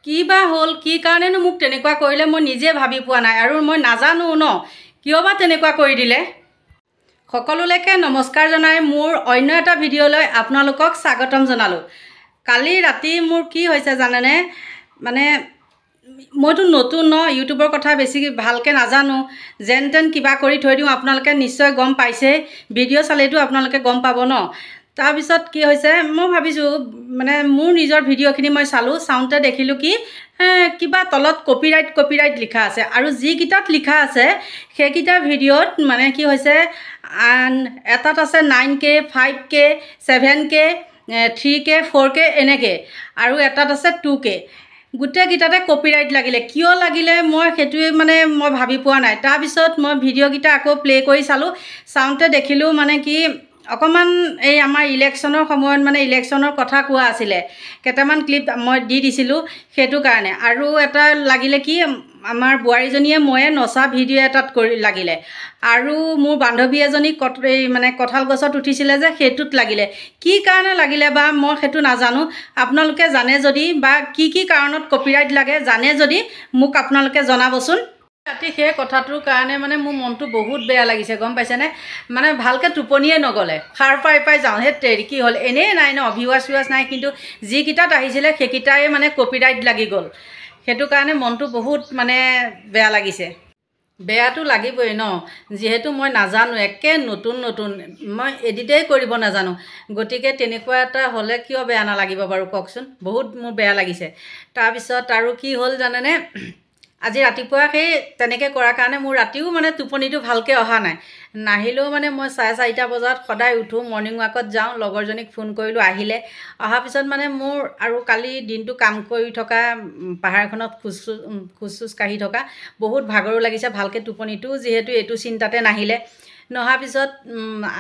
কি বা হ'ল কি কাৰণেনো মোক তেনেকুৱা কৰিলে মই নিজে ভাবি পোৱা নাই আৰু মই নাজানো ন কিয় বা তেনেকুৱা কৰি দিলে। সকলোলৈকে নমস্কাৰ জনাই মোৰ অন্য এটা ভিডিঅ'লৈ আপোনালোকক স্বাগতম জনালোঁ। কালি ৰাতি মোৰ কি হৈছে জানেনে, মানে মইতো নতুন ন, ইউটিউবৰ কথা বেছি ভালকৈ নাজানো, যেন তেন কিবা কৰি থৈ দিওঁ। আপোনালোকে নিশ্চয় গম পাইছে, ভিডিঅ' চালেতো আপোনালোকে গম পাব ন। তাৰপিছত কি হৈছে, মই ভাবিছোঁ মানে মোৰ নিজৰ ভিডিঅ'খিনি মই চাওঁতে দেখিলোঁ কি কিবা তলত কপিৰাইট লিখা আছে, আৰু যিকেইটাত লিখা আছে সেইকেইটা ভিডিঅ'ত মানে কি হৈছে, এটাত আছে 9K 5K 7K 3K 4K এনেকৈ, আৰু এটাত আছে 2K। গোটেইকেইটাতে কপিৰাইট লাগিলে, কিয় লাগিলে মই সেইটোৱে মানে মই ভাবি পোৱা নাই। তাৰপিছত মই ভিডিঅ'কেইটা আকৌ প্লে' কৰি চাওঁতে দেখিলোঁ মানে কি অকণমান এই আমাৰ ইলেকশ্যনৰ সময়ত মানে ইলেকশ্যনৰ কথা কোৱা আছিলে, কেইটামান ক্লিপ মই দি দিছিলোঁ সেইটো কাৰণে। আৰু এটা লাগিলে কি আমাৰ বোৱাৰীজনীয়ে ময়ে নচা ভিডিঅ' এটাত লাগিলে, আৰু মোৰ বান্ধৱী এজনী মানে কঁঠাল গছত উঠিছিলে যে সেইটোত লাগিলে। কি কাৰণে লাগিলে বা মই সেইটো নাজানো। আপোনালোকে জানে যদি বা কি কাৰণত কপিৰাইট লাগে জানে যদি মোক আপোনালোকে জনাবচোন। ৰাতি সেই কথাটোৰ কাৰণে মানে মোৰ মনটো বহুত বেয়া লাগিছে, গম পাইছেনে। মানে ভালকৈ টোপনিয়ে নগ'লে, সাৰ পাই যাওঁ সেই তেৰি কি হ'ল, এনেই নাই ন, ভিউৱাৰ্ছ নাই, কিন্তু যিকেইটাত আহিছিলে সেইকেইটাই মানে কপিৰাইট লাগি গ'ল। সেইটো কাৰণে মনটো বহুত মানে বেয়া লাগিছে। বেয়াটো লাগিবই ন, যিহেতু মই নাজানো, একে নতুন মই এডিটেই কৰিব নাজানো। গতিকে তেনেকুৱা এটা হ'লে কিয় বেয়া নালাগিব বাৰু কওকচোন। বহুত মোৰ বেয়া লাগিছে। তাৰপিছত আৰু কি হ'ল জানেনে, আজি ৰাতিপুৱা সেই তেনেকৈ কৰাৰ কাৰণে মোৰ ৰাতিও মানে টোপনিটো ভালকৈ অহা নাই। নাহিলেও মানে মই 4:30 বজাত সদায় উঠোঁ, মৰ্ণিং ৱাকত যাওঁ, লগৰজনীক ফোন কৰিলোঁ, আহিলে। অহাৰ পিছত মানে মোৰ আৰু কালি দিনটো কাম কৰি থকা, পাহাৰখনত খোজ কাঢ়ি থকা, বহুত ভাগৰো লাগিছে। ভালকৈ টোপনিটো যিহেতু এইটো চিন্তাতে নাহিলে। নহাৰ পিছত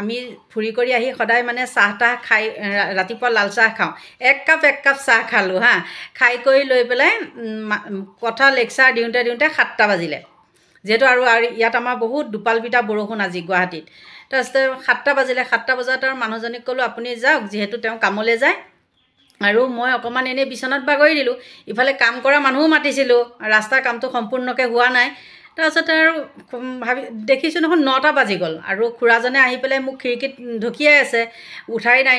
আমি ফুৰি কৰি আহি সদায় মানে চাহ খাই, ৰাতিপুৱা লাল চাহ খাওঁ, এক কাপ চাহ খালোঁ হা। খাই কৰি লৈ পেলাই কথা লেকচাৰ দিওঁতে 7টা বাজিলে, যিহেতু আৰু ইয়াত আমাৰ বহুত দুপালপিটা বৰষুণ আজি গুৱাহাটীত। তাৰপিছতে 7টা বাজিলে। 7টা বজাত আৰু মানুহজনীক ক'লোঁ আপুনি যাওক, যিহেতু তেওঁ কামলৈ যায়, আৰু মই অকণমান এনেই বিচনাত বাগৰি দিলোঁ। ইফালে কাম কৰা মানুহো মাতিছিলোঁ, ৰাস্তাৰ কামটো সম্পূৰ্ণকৈ হোৱা নাই। তাৰপিছতে আৰু দেখিছোঁ নহয় 9টা বাজি গ'ল, আৰু খুৰাজনে আহি পেলাই মোক খিৰিকীত ঢকিয়াই আছে, উঠাই নাই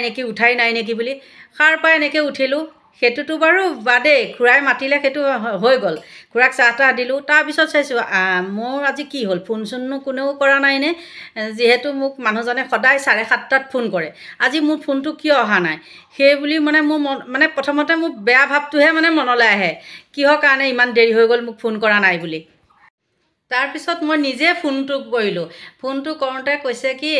নেকি বুলি। সাৰ পাই এনেকৈ উঠিলোঁ। সেইটোতো বাৰু বাদেই, খুৰাই মাতিলে সেইটো হৈ গ'ল, খুৰাক চাহ তাহ দিলোঁ। তাৰপিছত চাইছোঁ মোৰ আজি কি হ'ল, ফোন চোননো কোনেও কৰা নাইনে, যিহেতু মোক মানুহজনে সদায় 7:30টাত ফোন কৰে। আজি মোৰ ফোনটো কিয় অহা নাই সেই বুলি মানে মোৰ মানে প্ৰথমতে মোৰ বেয়া ভাৱটোহে মানে মনলৈ আহে, কিহৰ কাৰণে ইমান দেৰি হৈ গ'ল মোক ফোন কৰা নাই বুলি। তাৰপিছত মই নিজে ফোনটো কৰিলোঁ। ফোনটো কৰোঁতে কৈছে কি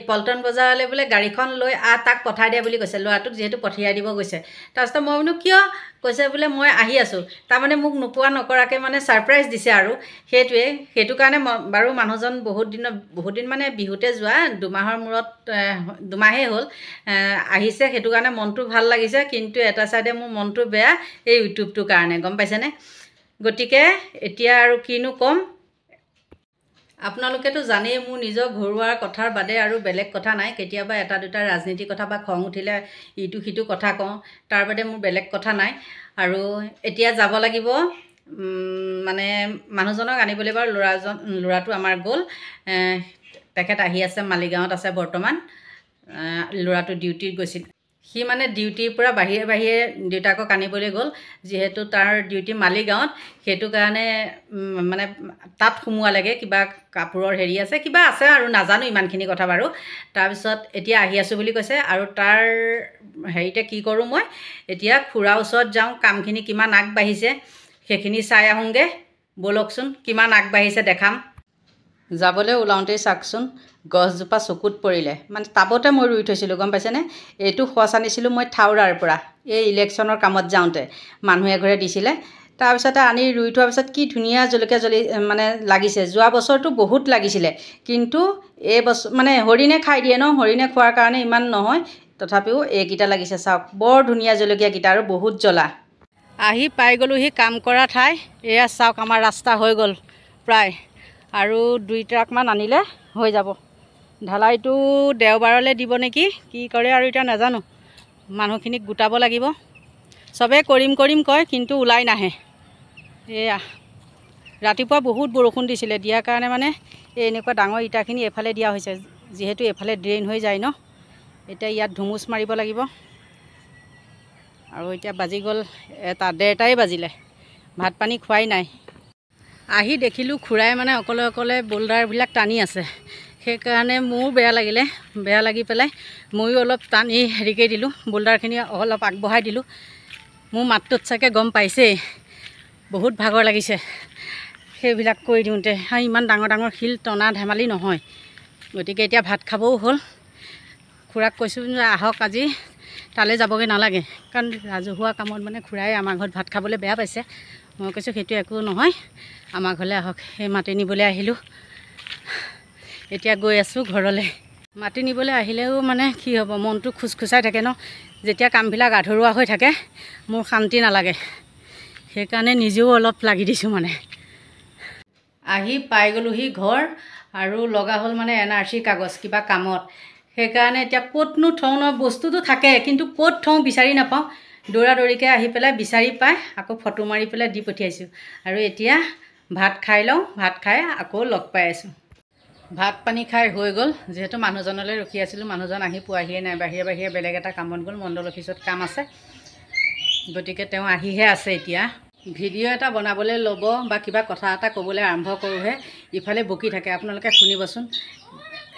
পল্টন বজাৰলৈ বোলে গাড়ীখন লৈ তাক পঠাই দিয়া বুলি কৈছে, ল'ৰাটোক যিহেতু পঠিয়াই দিব গৈছে। তাৰপিছত মই বোলো কিয়, কৈছে বোলে মই আহি আছোঁ। তাৰমানে মোক নোপোৱা নকৰাকৈ মানে ছাৰপ্ৰাইজ দিছে আৰু সেইটোৱে। সেইটো কাৰণে বাৰু মানুহজন বহুত দিন মানে বিহুতে যোৱা 2 মাহৰ মূৰত, 2 মাহেই হ'ল আহিছে। সেইটো কাৰণে মনটো ভাল লাগিছে, কিন্তু এটা চাইডে মোৰ মনটো বেয়া এই ইউটিউবটোৰ কাৰণে, গম পাইছেনে। গতিকে এতিয়া আৰু কিনো ক'ম, আপোনালোকেতো জানেই মোৰ নিজৰ ঘৰুৱা কথাৰ বাদে আৰু বেলেগ কথা নাই। কেতিয়াবা এটা দুটা ৰাজনীতিৰ কথা বা খং উঠিলে ইটো সিটো কথা কওঁ, তাৰ বাদে মোৰ বেলেগ কথা নাই। আৰু এতিয়া যাব লাগিব, মানে মানুহজনক আনিবলৈ। বাৰু ল'ৰাটো আমাৰ গ'ল, তেখেত আহি আছে, মালিগাঁৱত আছে বৰ্তমান। ল'ৰাটো ডিউটিত গৈছিল, সি মানে ডিউটিৰ পৰা বাহিৰে দেউতাকক আনিবলৈ গ'ল, যিহেতু তাৰ ডিউটি মালিগাঁৱত। সেইটো কাৰণে মানে তাত সোমোৱালেগৈ, কিবা কাপোৰৰ হেৰি আছে, কিবা আছে আৰু নাজানো ইমানখিনি কথা বাৰু। তাৰপিছত এতিয়া আহি আছোঁ বুলি কৈছে, আৰু তাৰ হেৰিতে কি কৰোঁ, মই এতিয়া খুৰাৰ ওচৰত যাওঁ, কামখিনি কিমান আগবাঢ়িছে সেইখিনি চাই আহোঁগৈ। ব'লকচোন, কিমান আগবাঢ়িছে দেখাম। যাবলৈ ওলাওঁতেই চাওকচোন, গছজোপা চকুত পৰিলে, মানে টাবতে মই ৰুই থৈছিলোঁ, গম পাইছেনে। এইটো সঁচ আনিছিলোঁ মই থাউৰাৰ পৰা, এই ইলেকশ্যনৰ কামত যাওঁতে মানুহ এঘৰে দিছিলে। তাৰপিছতে আনি ৰুই থোৱাৰ পিছত কি ধুনীয়া জলকীয়া মানে লাগিছে। যোৱা বছৰটো বহুত লাগিছিলে, কিন্তু এই বছৰ মানে হৰিণে খাই দিয়ে ন, হৰিণে খোৱাৰ কাৰণে ইমান নহয়, তথাপিও এইকেইটা লাগিছে চাওক, বৰ ধুনীয়া জলকীয়াকেইটা, আৰু বহুত জ্বলা। আহি পাই গ'লোহি কাম কৰা ঠাই। এয়া চাওক, আমাৰ ৰাস্তা হৈ গ'ল প্ৰায়, আৰু 2 ট্ৰাকমান আনিলে হৈ যাব। ঢালাইটো দেওবাৰলৈ দিব নেকি, কি কৰে আৰু এতিয়া নাজানো। মানুহখিনিক গোটাব লাগিব। চবে কৰিম কৰিম কয় কিন্তু ওলাই নাহে। এয়া ৰাতিপুৱা বহুত বৰষুণ দিছিলে, দিয়াৰ কাৰণে মানে এই এনেকুৱা ডাঙৰ ইটাখিনি এফালে দিয়া হৈছে, যিহেতু এফালে ড্ৰেইন হৈ যায় ন। এতিয়া ইয়াত ধুমুচ মাৰিব লাগিব। আৰু এতিয়া বাজি গ'ল 1:30টাই বাজিলে, ভাত পানী খোৱাই নাই। আহি দেখিলোঁ খুৰাই মানে অকলে অকলে বোল্ডাৰবিলাক টানি আছে। সেইকাৰণে মোৰ বেয়া লাগিলে, বেয়া লাগি পেলাই ময়ো অলপ টানি হেৰিকৈ দিলোঁ, বোল্ডাৰখিনি অলপ আগবঢ়াই দিলোঁ। মোৰ মাতটোত চাগে গম পাইছেই বহুত ভাগৰ লাগিছে সেইবিলাক কৰি দিওঁতে। ইমান ডাঙৰ ডাঙৰ শিল টনা ধেমালি নহয়। গতিকে এতিয়া ভাত খাবও হ'ল। খুৰাক কৈছোঁ যে আহক, আজি তালৈ যাবগৈ নালাগে, কাৰণ ৰাজহুৱা কামত মানে খুৰাই আমাৰ ঘৰত ভাত খাবলৈ বেয়া পাইছে। মই কৈছোঁ সেইটো একো নহয়, আমাৰ ঘৰলৈ আহক। সেই মাটি নিবলৈ আহিলোঁ, এতিয়া গৈ আছোঁ ঘৰলৈ। মাটি নিবলৈ আহিলেও মানে কি হ'ব, মনটো খোজখোচাই থাকে ন। যেতিয়া কামবিলাক আধৰুৱা হৈ থাকে মোৰ শান্তি নালাগে, সেইকাৰণে নিজেও অলপ লাগি দিছোঁ মানে। আহি পাই গ'লোহি ঘৰ, আৰু লগা হ'ল মানে NRC কাগজ কিবা কামত। সেইকাৰণে এতিয়া ক'তনো থওঁ ন, বস্তুটো থাকে কিন্তু ক'ত থওঁ বিচাৰি নাপাওঁ। দৌৰা দৌৰিকৈ আহি পেলাই বিচাৰি পাই আকৌ ফটো মাৰি পেলাই দি পঠিয়াইছোঁ। আৰু এতিয়া ভাত খাই লওঁ, ভাত খাই আকৌ লগ পাই আছোঁ। ভাত পানী খাই হৈ গ'ল, যিহেতু মানুহজনলৈ ৰখি আছিলোঁ। মানুহজন আহি পোৱাহিয়ে নাই, বাহিৰে বাহিৰে বেলেগ এটা কামত গ'ল, মণ্ডল অফিচত কাম আছে। গতিকে তেওঁ আহিহে আছে। এতিয়া ভিডিঅ' এটা বনাবলৈ ল'ব বা কিবা কথা এটা ক'বলৈ আৰম্ভ কৰোঁহে ইফালে বকি থাকে। আপোনালোকে শুনিবচোন।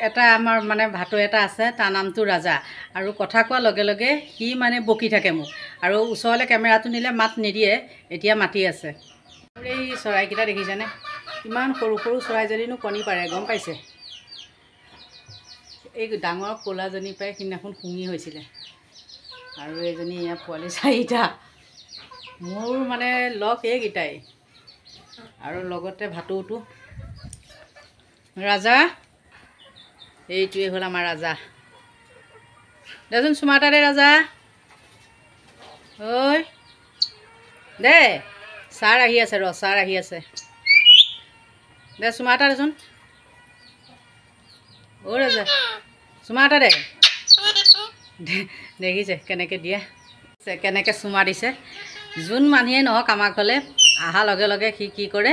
এটা আমাৰ মানে ভাটৌ এটা আছে, তাৰ নামটো ৰাজা, আৰু কথা কোৱাৰ লগে লগে সি মানে বকি থাকে মোক। আৰু ওচৰলৈ কেমেৰাটো নিলে মাত নিদিয়ে, এতিয়া মাতি আছে। এই চৰাইকেইটা দেখিছেনে? ইমান সৰু সৰু চৰাই যদিনো কণী পাৰে, গম পাইছে? এই ডাঙৰ ক'লাজনী পাই সিদিনাখন শুঙি হৈছিলে, আৰু এজনী ইয়াৰ পোৱালি 4টা। মোৰ মানে লগ এইকেইটাই, আৰু লগতে ভাটৌটো। ৰাজা, এইটোৱে হ'ল আমাৰ ৰাজা। দেচোন চুমা এটা দে ৰাজা, ঐ দে। ছাৰ আহি আছে, ছাৰ আহি আছে, দে চুমা এটা দেচোন। অ' ৰাজা, চুমা এটা দে। দেখিছে কেনেকৈ দিয়ে, কেনেকৈ চুমা দিছে। যোন মানুহে নহওক আমাৰ ঘৰলৈ অহাৰ লগে লগে সি কি কৰে,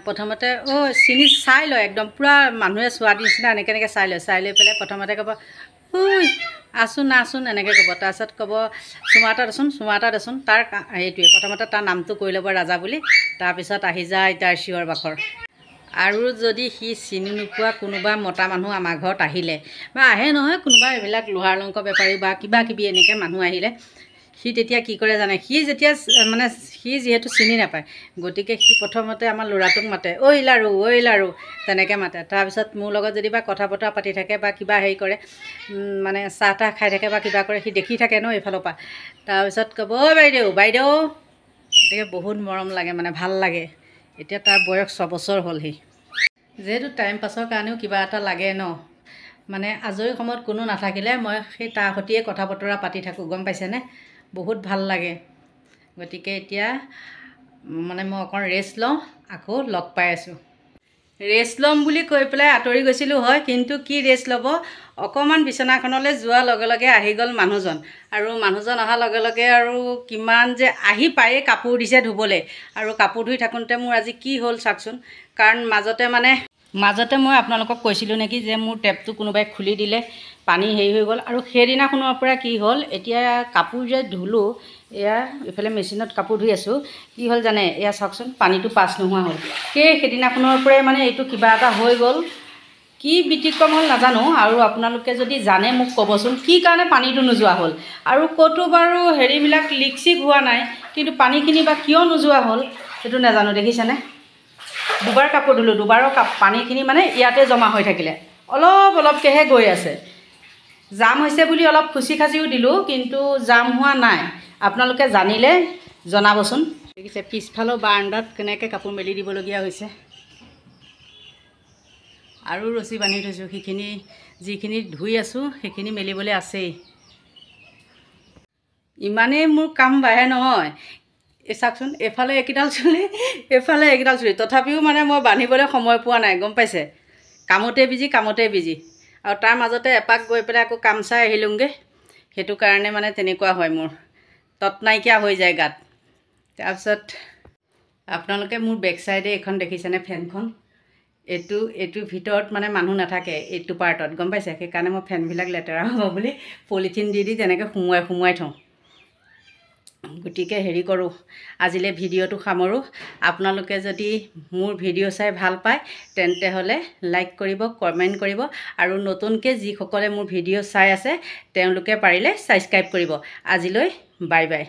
প্ৰথমতে চিনি চাই লয়, একদম পূৰা মানুহে চোৱা নিচিনা এনেকৈ এনেকৈ চাই লয়। চাই লৈ পেলাই প্ৰথমতে ক'ব ঐ আছোন না আছোন, এনেকৈ ক'ব। তাৰপিছত ক'ব চুমা এটা দেচোন, চুমা এটা দেচোন। তাৰ সেইটোৱে প্ৰথমতে তাৰ নামটো কৈ ল'ব ৰাজা বুলি, তাৰপিছত আহি যায় তাৰ চিঞৰ বাখৰ। আৰু যদি সি চিনি নোপোৱা কোনোবা মতা মানুহ আমাৰ ঘৰত আহিলে, বা আহে নহয় কোনোবা এইবিলাক লোহাৰ লংক বেপাৰী বা কিবা কিবি এনেকৈ মানুহ আহিলে, সি তেতিয়া কি কৰে জানে? সি যেতিয়া মানে সি যিহেতু চিনি নাপায়, গতিকে সি প্ৰথমতে আমাৰ ল'ৰাটোক মাতে, ঐ লাৰু, ঐ লাৰু, তেনেকৈ মাতে। তাৰপিছত মোৰ লগত যদি বা কথা বতৰা পাতি থাকে বা কিবা হেৰি কৰে, মানে চাহ তাহ খাই থাকে বা কিবা কৰে, সি দেখি থাকে ন এইফালৰ পৰা। তাৰপিছত ক'ব ঐ বাইদেউ, বাইদেউ। গতিকে বহুত মৰম লাগে, মানে ভাল লাগে। এতিয়া তাৰ বয়স 6 বছৰ হ'ল। সি যিহেতু টাইম পাছৰ কাৰণেও কিবা এটা লাগে ন, মানে আজৰি সময়ত কোনো নাথাকিলে মই সেই তাৰ সৈতেই কথা বতৰা পাতি থাকোঁ, গম পাইছেনে? বহুত ভাল লাগে। গতিকে এতিয়া মানে মই অকণ ৰেষ্ট লওঁ, আকৌ লগ পাই আছোঁ। ৰেষ্ট ল'ম বুলি কৈ পেলাই আঁতৰি গৈছিলোঁ হয়, কিন্তু কি ৰেষ্ট ল'ব, অকণমান বিচনাখনলৈ যোৱাৰ লগে লগে আহি গ'ল মানুহজন। আৰু মানুহজন অহাৰ লগে লগে আৰু কিমান যে আহি পায়েই কাপোৰ দিছে ধুবলৈ। আৰু কাপোৰ ধুই থাকোঁতে মোৰ আজি কি হ'ল চাওকচোন। কাৰণ মাজতে মই আপোনালোকক কৈছিলোঁ নেকি যে মোৰ টেপটো কোনোবাই খুলি দিলে, পানী হেৰি হৈ গ'ল। আৰু সেইদিনাখনৰ পৰা কি হ'ল, এতিয়া কাপোৰ যে ধুলোঁ, এয়া এইফালে মেচিনত কাপোৰ ধুই আছোঁ, কি হ'ল জানে? এয়া চাওকচোন, পানীটো পাছ নোহোৱা হ'ল। সেইদিনাখনৰ পৰাই মানে এইটো কিবা এটা হৈ গ'ল, কি ব্যতিক্ৰম হ'ল নাজানো। আৰু আপোনালোকে যদি জানে মোক ক'বচোন, কি কাৰণে পানীটো নোযোৱা হ'ল। আৰু ক'তো বাৰু হেৰিবিলাক লিক চিক হোৱা নাই, কিন্তু পানীখিনি বা কিয় নোযোৱা হ'ল সেইটো নাজানো। দেখিছেনে? দুবাৰ কাপোৰ ধুলোঁ, দুবাৰৰ পানীখিনি মানে ইয়াতে জমা হৈ থাকিলে, অলপ অলপকৈহে গৈ আছে। জাম হৈছে বুলি অলপ খুচি খাচিও দিলোঁ, কিন্তু জাম হোৱা নাই। আপোনালোকে জানিলে জনাবচোন। দেখিছে পিছফালৰ বাৰান্দাত কেনেকৈ কাপোৰ মেলি দিবলগীয়া হৈছে। আৰু ৰছী বান্ধি থৈছোঁ, সেইখিনি যিখিনি ধুই আছোঁ সেইখিনি মেলিবলৈ আছেই। ইমানেই মোৰ কাম বাঢ়ে নহয়। এই চাওকচোন, এফালে একেইডাল চুলি, এফালে একেইডাল চুলি, তথাপিও মানে মই বান্ধিবলৈ সময় পোৱা নাই, গম পাইছে? কামতে বিজি। আৰু তাৰ মাজতে এপাক গৈ পেলাই আকৌ কাম চাই আহিলোঁগৈ। সেইটো কাৰণে মানে তেনেকুৱা হয় মোৰ। তত নাইকিয়া হৈ যায় গাত। তাৰপিছত আপোনালোকে মোৰ বেক চাইডে এইখন দেখিছেনে ফেনখন? এইটোৰ ভিতৰত মানে মানুহ নাথাকে, এইটো পাৰ্টত, গম পাইছে? সেইকাৰণে মই ফেনবিলাক লেতেৰা হ'ব বুলি পলিথিন দি তেনেকৈ সুমুৱাই থওঁ। গতিকে হেৰি কৰোঁ, আজিলৈ ভিডিঅ'টো সামৰোঁ। আপোনালোকে যদি মোৰ ভিডিঅ' চাই ভাল পায় তেন্তে হ'লে লাইক কৰিব, কমেণ্ট কৰিব, আৰু নতুনকৈ যিসকলে মোৰ ভিডিঅ' চাই আছে তেওঁলোকে পাৰিলে ছাবস্ক্ৰাইব কৰিব। আজিলৈ বাই বাই।